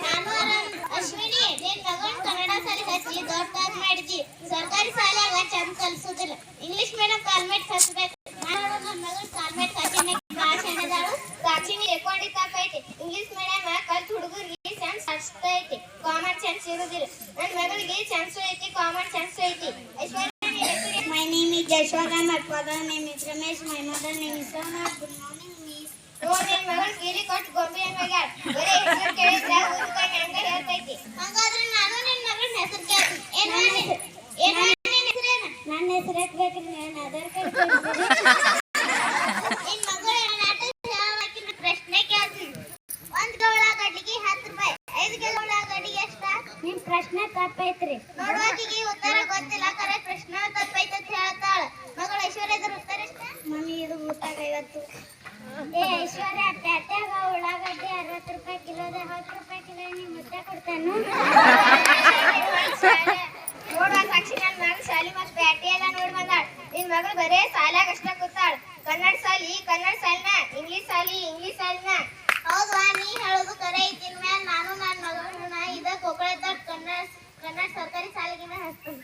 ನಾನು ಅಶ್ವಿನಿ ನಿನ್ ಮಗನ್ ಕನ್ನಡ ಶಾಲೆಗೆ ಹಚ್ಚಿ ದೊಡ್ಡದಾಗಿ ಮಾಡಿದ್ದಿ. ಸರ್ಕಾರಿ ಶಾಲೆಯಾಗ ಚಂದ ಕಲ್ಸುದಿಲ್ಲ, ಇಂಗ್ಲಿಷ್ ಮೀಡಿಯಂ ಕಾನ್ವೆಂಟ್ ಹಚ್ಬೇಕು. ನಾನು ನನ್ನ ಮಗನ್ ಕಾನ್ವೆಂಟ್ ಹಚ್ಚಿನ ಭಾಷಣದಾಳು ಸಾಕ್ಷಿನಿ ರೆಕಾರ್ಡಿ ತಪ್ಪೈತಿ. ಇಂಗ್ಲಿಷ್ ಮೀಡಿಯಂ ಕಲ್ತ್ ಹುಡುಗರಿಗೆ ಚಾನ್ಸ್ ಹಚ್ತೈತಿ, ಕಾಮನ್ ಚಾನ್ಸ್ ಇರುದಿಲ್ಲ. ನನ್ನ ಮಗಳಿಗೆ ಚಾನ್ಸ್ ಐತಿ, ಕಾಮನ್ ಚಾನ್ಸ್ ಐತಿ. My name is Yashwada. My father name is Ramesh. My mother name is Sana. Good morning, miss. ನಿನ್ನ ಮಗಳು ಕೀಲಿ ಕೊಟ್ಟು ಗೊಂಬೆ ಮಾಡ್ಯಾಳ. ಬರೀ ಹೆಸರು ಕೇಳಿದ್ರೆ ಊರುಕಾಯಿ ಹಂಗ ಹೇಳ್ತೈತಿ. ಹಂಗಾದ್ರೆ ನಾನು ನಿನ್ನ ಮಗಳ ಹೆಸರು ಕೇಳ್ತೀನಿ. ಏನ ನಿನ್ನ ಹೆಸರೇನು? ನನ್ನ ಹೆಸರು ಹಾಕ್ಬೇಕ್ರಿ, ನಾನು ಆಧಾರ್ ಕಾರ್ಡ್ ಕೊಡ್ತೀನಿ. ನಿನ್ನ ಮಗಳು ನಾಟಕ ಹೇಳೋಕಿನ ಪ್ರಶ್ನೆ ಕೇಳ್ತೀನಿ. ಒಂದು ಉಳ್ಳಾಗಡ್ಡಿಗೆ 10 ರೂಪಾಯಿ, 5 ಕಿಲೋ ಉಳ್ಳಾಗಡ್ಡಿಗೆ ಎಷ್ಟ? ನಿಮ್ ಪ್ರಶ್ನೆ ತಪ್ಪೈತ್ರಿ. ನೋಡುವಾಕಿಗೆ ಉತ್ತರ ಗೊತ್ತಿಲ್ಲ, ಕರೆ ಪ್ರಶ್ನೆ ತಪ್ಪೈತೆ ಅಂತ ಹೇಳ್ತಾಳ. ಮಗಳು ಐಶ್ವರ್ಯ ಇದ್ರ ಉತ್ತರ ಎಷ್ಟ? ಮಮ್ಮಿ ಇದು 50. ಏ ಐಶ್ವರ್ಯ, ಪ್ಯಾಟ್ಯಾಗ ಉಳ್ಳಾಗಡ್ಡಿ 60 ರೂಪಾಯಿ ಕಿಲೋದ, 10 ರೂಪಾಯಿ ಕಿಲೋ ನೀ ಮುದ್ದೆ ಕೊಡ್ತಾನು. ನೋಡುವ ಸಾಕ್ಷಿ ನನ್ನ ಮಗಳು ಶಾಲಿ ಮತ್ತೆ ಪ್ಯಾಟಿ ಎಲ್ಲ ನೋಡಿ ಬಂದಾಳ. ನಿನ್ ಮಗಳು ಬರೇ ಶಾಲ್ಯಾಗ ಅಷ್ಟ ಕೂತಾಳ. ಕನ್ನಡ ಶಾಲಿನ, ಇಂಗ್ಲಿಷ್ ಶಾಲಿನ. ಹೌದಾ, ನೀ ಹೇಳೋದು ಕರೆ ಐತಿ. ಮ್ಯಾಲ ನಾನು ನನ್ನ ಮಗಳನ್ನ ಇದ ಕೊಕ್ಕಳದ ಕನ್ನಡ ಸರ್ಕಾರಿ ಶಾಲೆಗಿನ ಹಚ್ತೀನಿ.